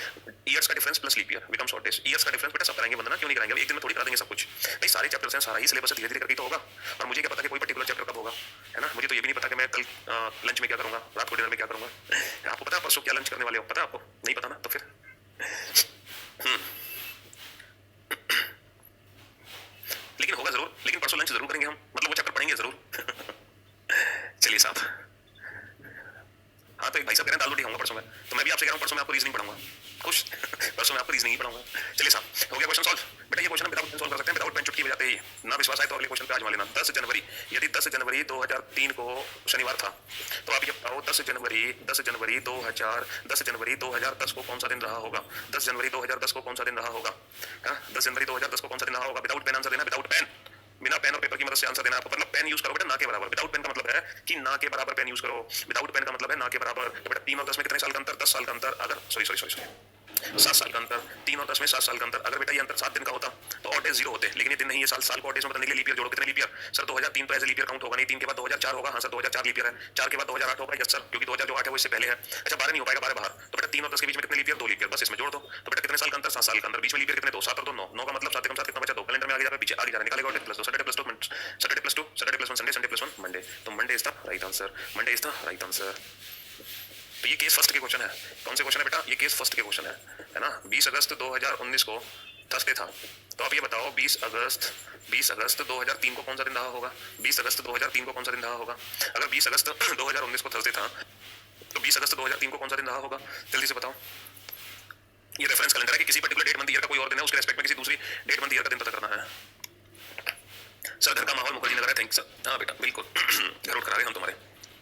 ईयर्स का difference plus leap year becomes odd days. Years का डिफरेंस बेटा सब कराएंगे, वंदना क्यों नहीं कराएंगे? एक दिन में थोड़ी करा देंगे सब कुछ भाई, सारे चैप्टर्स हैं, सारा ही सिलेबस धीरे धीरे करके तो होगा। और मुझे क्या पता कि कोई पर्टिकुलर चैप्टर कब होगा, है ना? मुझे तो ये भी नहीं पता कि मैं कल लंच में क्या करूंगा, रात को डिनर में क्या करूंगा। आपको पता है परसों क्या लंच करने वाले हो? पता है आपको? नहीं पता ना, तो फिर लेकिन होगा जरूर, लेकिन परसों लंच जरूर करेंगे हम, मतलब वो चैप्टर पढ़ेंगे जरूर। चलिए साहब, हाँ तो एक भाई साहब कह रहे हैं दाल रोटी खाऊंगा परसों में, तो मैं भी आपसे कह रहा हूँ परसों मैं आपको रीजनिंग पढ़ाऊंगा। खुश? परसों मैं आपको रीजनिंग ही पढ़ाऊंगा। चलिए साहब, हो गया क्वेश्चन सॉल्व। बेटा ये क्वेश्चन विदाउट पेन सॉल्व कर सकते हैं, विदाउट पेन चुटकी बजाते ही। ना विश्वास आए तो अगले क्वेश्चन पे आजमा लेना। 10 जनवरी, यदि 10 जनवरी 2003 को शनिवार था, तो आप ये बताओ 10 जनवरी 2010 को कौन सा दिन रहा होगा? 10 जनवरी 2010 को कौन सा दिन रहा होगा? 10 जनवरी 2010 को कौन सा दिन रहा होगा? विदाउट पेन आंसर देना, विदाउट पेन, बिना पेन और पेपर की मदद से आंसर देना आपको। मतलब पेन यूज करो बेटा ना के बराबर। विदाउट पेन का मतलब है कि ना के बराबर पेन यूज करो, विदाउट पेन का मतलब है ना के बराबर। तो बेटा 3 और 10 में कितने साल का अंतर? 10 साल का अंतर। अगर सॉरी 7 साल का अंतर, 3 और 10 में 7 साल का अंतर। अगर बेटा ये अंतर 7 दिन का होता तो ऑड डेज 0 होते, लेकिन ये दिन नहीं है। साल को ऑड डेज में बदलने के लिए लीप ईयर जोड़ो। कितने लीप ईयर सर? 2003 तो एज लीप ईयर काउंट होगा नहीं। 3 के बाद 2004 होगा। हाँ सर 2004 लीप ईयर है। 4 के बाद 2008 होगा। यस सर, क्योंकि 2008 है वो इससे पहले है। अच्छा 12 नहीं हो पाएगा, 12 बाहर। तो बेटा 3 और 10 के बीच में कितने लीप ईयर? 2 लीप ईयर, बस इसमें जोड़ दो। तो बेटा कितने साल का अंतर? 7 साल का अंतर। बीच में लीप ईयर कितने? 2। 7 और 2 9, 9 का मतलब 7 कम 7 कितना बचा? 2। कैलेंडर में आगे जा रहा है पीछे, आगे जा रहा है, निकालेगा और plus 2, Saturday plus 2, Saturday plus 2, Saturday plus 1 Sunday, Sunday plus 1 Monday. तो Monday is the right answer, Monday is the right answer. तो ये केस फर्स्ट के क्वेश्चन है। कौन से क्वेश्चन है बेटा? ये केस फर्स्ट के क्वेश्चन है ना। 20 अगस्त 2019 को थर्सडे था, तो आप ये बताओ 20 अगस्त 2003 को कौन सा दिन रहा होगा? 20 अगस्त 2003 को कौन सा दिन रहा होगा? अगर 20 अगस्त 2019 को थर्सडे था तो 20 अगस्त 2003 को कौन सा दिन रहा होगा? जल्दी से बताओ। ये रेफरेंस कैलेंडर है कि किसी पर्टिकुलर डेट मंथ ईयर का कोई और दिन है, उसके रेस्पेक्ट में किसी दूसरी डेट मंथ ईयर का दिन पता करना है। सर घर का माहौल मुखर्जी नगर है, थैंक्स सर। हाँ बेटा बिल्कुल घर उठ करा रहे हम तुम्हारे,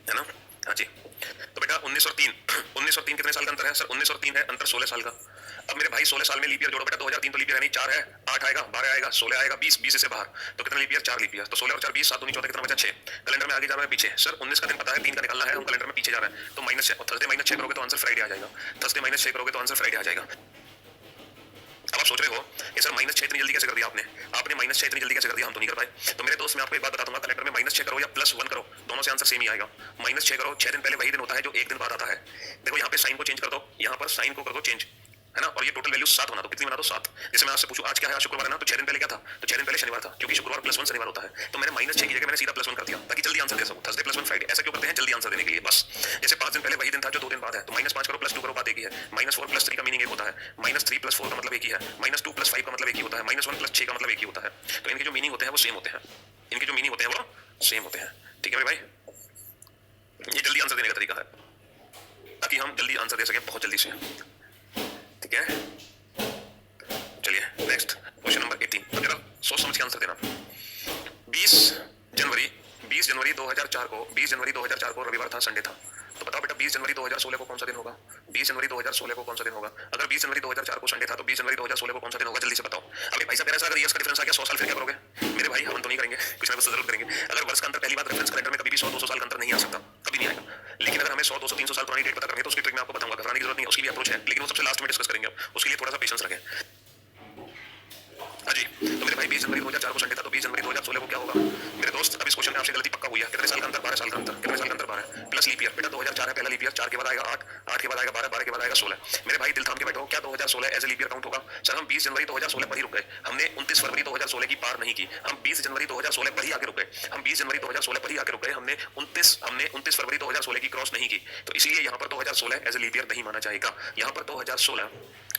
है ना। हाँ जी। तो बेटा 19 और 3 कितने साल का अंतर है? सर 19 और 3 है अंतर 16 साल का। अब मेरे भाई 16 साल में लीप ईयर जोड़ो बेटा। 2003 तो लीप ईयर है नहीं, 4 है, 8 आएगा, 12 आएगा, 16 आएगा, 20 से बाहर। तो कितना लीप ईयर? 4 leap year. तो 16 और 4 20, 7 दूनी 14, कितना बचा? 6। कैलेंडर में आगे जा रहा है पीछे। सर 19 का दिन पता है, 3 का निकालना है, हम कैलेंडर में पीछे जा रहे हैं। तो -6, थर्सडे -6 करोगे तो आंसर फ्राइडे आ जाएगा। थर्सडे -6 करोगे तो आंसर फ्राइडे आ जाएगा। अब आप सोच रहे हो कि सर -6 इतनी जल्दी कैसे कर दिया आपने? आपने -6 इतनी जल्दी कैसे कर दिया? हम तो नहीं कर पाए। तो मेरे दोस्त मैं आपको एक बात बता दूंगा, कैलेंडर में -6 करो या +1 करो, दोनों से आंसर सेम ही आएगा। -6 करो, 6 दिन पहले वही दिन होता है जो 1 दिन बाद आता है। देखो यहाँ पे साइन को चेंज कर दो, यहाँ पर साइन को कर दो चेंज, है ना। और ये टोटल वैल्यू 7 बना दो। कितनी बना दो? 7। जैसे मैं आपसे पूछूं आज क्या है? आज शुक्रवार है ना, तो 6 दिन पहले क्या था? तो 6 दिन पहले शनिवार था, क्योंकि शुक्रवार +1 शनिवार होता है। तो मैंने -6 की जगह मैंने सीधा +1 कर दिया ताकि जल्दी आंसर दे सकूं। थर्सडे +1 फ्राइडे, ऐसा क्यों करते हैं? जल्दी आंसर देने के लिए बस। जैसे 5 दिन पहले वही दिन था जो 2 दिन बाद है, तो -5 करो +2 करो, बात एक ही है। -4 + 3 का मीनिंग एक होता है, -3 + 4 का मतलब एक ही है, -2 + 5 का मतलब एक ही होता है, -1 + 6 का मतलब एक ही होता है। तो इनके जो मीनिंग होते हैं वो सेम होते हैं, इनके जो मीनिंग होते हैं वो सेम होते हैं। ठीक है मेरे भाई, ये जल्दी आंसर देने का तरीका है ताकि हम जल्दी आंसर दे सकें, बहुत जल्दी से। ठीक है, चलिए नेक्स्ट क्वेश्चन नंबर 18। तो जरा सोच समझ के आंसर देना। 20 जनवरी 2004 को रविवार था, संडे था। तो बताओ बेटा 20 जनवरी 2016 को कौन सा दिन होगा? 20 जनवरी 2016 को कौन सा दिन होगा? अगर 20 जनवरी 2004 को संडे था तो 20 जनवरी 2016 को कौन सा दिन होगा? जल्दी से बताओ। अभी भाई साहब कह रहे हैं अगर ईयर्स का डिफरेंस आ गया 100 साल फिर क्या करोगे? मेरे भाई हम तो नहीं करेंगे, कुछ ना कुछ जरूर करेंगे। अगर वर्ष का अंतर, पहली बात रेफरेंस कैलेंडर में कभी भी 100-200 साल का अंतर नहीं आ सकता, कभी नहीं आएगा। लेकिन अगर हमें 100-200-300 साल पुरानी डेट पता करनी है तो उसकी ट्रिक मैं आपको बताऊंगा, घबराने की जरूरत नहीं है, उसकी भी अप्रोच है, लेकिन वो सबसे लास्ट में डिस्कस करेंगे। उसके लिए थोड़ा सा पेशेंस रखें। हाँ जी। तो मेरे भाई 20 जनवरी 2004 को संडे था, तो 20 जनवरी 2016 को क्या होगा? मेरे दोस्त अब इस क्वेश्चन में आपसे गलती पक्का हुई है। कितने साल का अंतर? 12 साल का अंतर। कितने साल का अंतर? 12 प्लस लीप ईयर। बेटा 2004 है पहला लीप ईयर, 4 के बाद आएगा 8, 8 के बाद आएगा 12, 12 के बाद आएगा 16। मेरे भाई दिल थाम के बैठो, क्या 2016 as a leap year count होगा? सर हम 20 जनवरी 2016 पर ही रुक गए, हमने 29 फरवरी 2016 की पार नहीं की। हम 20 जनवरी 2016 पर ही आगे रुक गए, हम 20 जनवरी 2016 पर ही आगे रुक गए, हमने 29 फरवरी 2016 की क्रॉस नहीं की। तो इसीलिए यहाँ पर 2016 एज ए लीप ईयर नहीं माना जाएगा। यहाँ पर 2016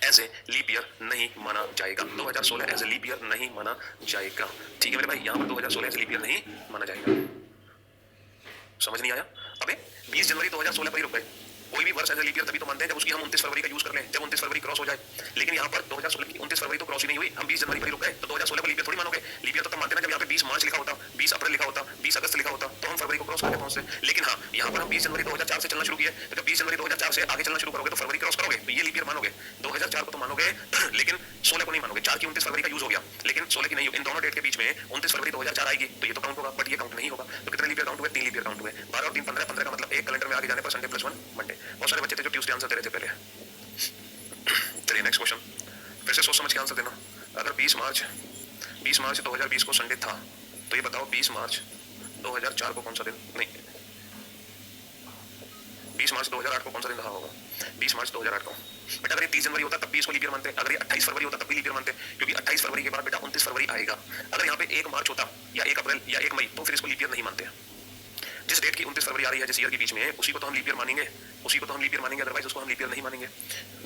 एज ए लीप ईयर नहीं माना जाएगा। 2016 एज ए लीप ईयर नहीं माना जाएगा। ठीक है मेरे भाई, यहाँ पर 2016 एज ए लीप ईयर नहीं माना जाएगा। समझ नहीं आया? अबे 20 जनवरी 2016 पर ही रुक गए। कोई भी वर्ष एज ए लीप ईयर तभी तो मानते हैं जब उसकी हम 29 फरवरी का यूज कर लें, जब 29 फरवरी क्रॉस हो जाए। लेकिन यहाँ पर 2016 की 29 फरवरी तो क्रॉस ही नहीं हुई, हम 20 जनवरी पर ही रुक गए। तो 2016 को लीप ईयर थोड़ी मानोगे? लीप ईयर तो तब मानते हैं जब यहाँ पे 20 मार्च लिखा होता, 20 अप्रैल लिखा होता, 20 अगस्त लिखा होता, तो हम फरवरी को क्रॉस करके पहुंचते। लेकिन हाँ, यहाँ पर हम 20 जनवरी 2004 से चलना शुरू किए, तो जब 20 जनवरी 2004 से आगे चलना शुरू करोगे तो फरवरी क्रॉस करोगे, तो ये लीप ईयर मानोगे। 2004 को तो मानोगे लेकिन 16 को नहीं मानोगे। 4 की 29 फरवरी का यूज हो गया, लेकिन 16 की नहीं। इन दोनों डेट के बीच में 29 फरवरी 2004 आएगी तो ये तो काउंट होगा, बट ये काउंट नहीं होगा। तो कितने लीप ईयर काउंट हुए? 3 लीप ईयर काउंट हुए। 12 और 3 15, 15 का मतलब एक कैलेंडर में आगे जाने पर संडे +1 मंडे। बहुत सारे बच्चे थे जो ट्यूसडे आंसर दे रहे थे पहले। चलिए नेक्स्ट क्वेश्चन, फिर से सोच समझ के आंसर देना। अगर 20 मार्च 2020 को संडे था तो ये बताओ 20 मार्च 2004 को कौन सा दिन? नहीं, 20 मार्च 2008 को कौन सा दिन रहा होगा? 20 मार्च 2008 को। बेटा अगर ये 30 जनवरी होता तब भी इसको लीप ईयर मानते, अगर ये 28 फरवरी होता तब भी लीप ईयर मानते, क्योंकि 28 फरवरी के बाद बेटा 29 फरवरी आएगा। अगर यहाँ पे 1 मार्च होता या 1 अप्रैल या 1 मई तो फिर इसको लीप ईयर नहीं मानते। जिस डेट की 29 फरवरी आ रही है जिस ईयर के बीच में, उसी को तो हम लीप ईयर मानेंगे, उसी को तो हम लीप ईयर मानेंगे, अदरवाइज उसको हम लीप ईयर नहीं मानेंगे।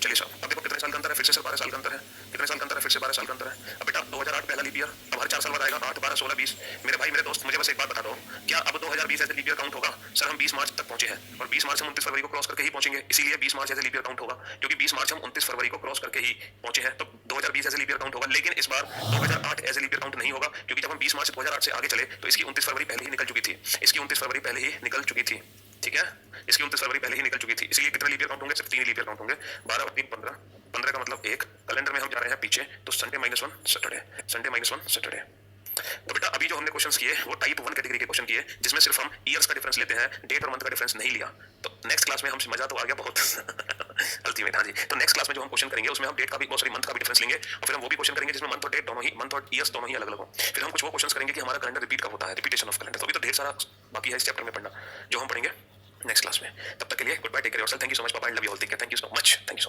चलिए साहब, अब देखो कितने साल का अंतर है? फिर से 12 साल का अंतर है। कितने साल का अंतर है? फिर से 12 साल का अंतर है। अब बेटा 2008 पहला लीप ईयर, अब हर 4 साल बाद आएगा 8, 12, 16, 20। मेरे भाई मेरे दोस्त मुझे बस एक बात बता दो, क्या अब 2020 as a leap year count होगा? सर हम 20 मार्च तक पहुंचे हैं और 20 मार्च हम 29 फरवरी को क्रॉस करके ही पहुंचेंगे, इसीलिए 20 March as a leap year count होगा, क्योंकि 20 मार्च हम 29 फरवरी को क्रॉस करके ही पहुंचे हैं। तो 2020 as a leap year count होगा। लेकिन इस बार 2008 as a leap year count नहीं होगा, क्योंकि जब हम 20 मार्च 2008 से आगे चले तो इसकी 29 फरवरी पहले ही निकल चुकी थी, इसकी 29 फरवरी पहले ही निकल चुकी थी। ठीक है, इसकी 29 फरवरी पहले ही निकल चुकी थी, इसलिए कितने लीप ईयर काउंट होंगे? सिर्फ 3 लीप ईयर काउंट होंगे। 12 और 3 15, 15 का मतलब 1। कैलेंडर में हम जा रहे हैं पीछे, तो संडे -1 सैटरडे, संडे -1 सैटरडे। तो बेटा अभी जो हमने क्वेश्चंस किए वो टाइप 1 कैटेगरी के क्वेश्चन किए, जिसमें सिर्फ हम ईयर्स का डिफरेंस लेते हैं, डेट और मंथ का डिफरेंस नहीं लिया। तो नेक्स्ट क्लास में हम, मजा तो आ गया बहुत अल्टीमेट। हाँ जी, तो नेक्स्ट क्लास में जो हम क्वेश्चन करेंगे उसमें हम डेट का भी, सॉरी, मंथ का भी डिफरेंस लेंगे, और फिर हम वो भी क्वेश्चन करेंगे जिसमें मंथ और डेट दोनों ही, मंथ और ईयर्स दोनों ही अलग अलग हो। फिर हम कुछ वो क्वेश्चन करेंगे कि हमारा कैलेंडर रिपीट कब होता है, रिपीटेशन ऑफ कैलेंडर। तो अभी तो ढेर सारा बाकी है इस चैप्टर में पढ़ना, जो हम पढ़ेंगे नेक्स्ट क्लास में। तब तक के लिए good bye, take care yourself, thank you so much, bye bye, love you all, take care, thank you so much, thank you.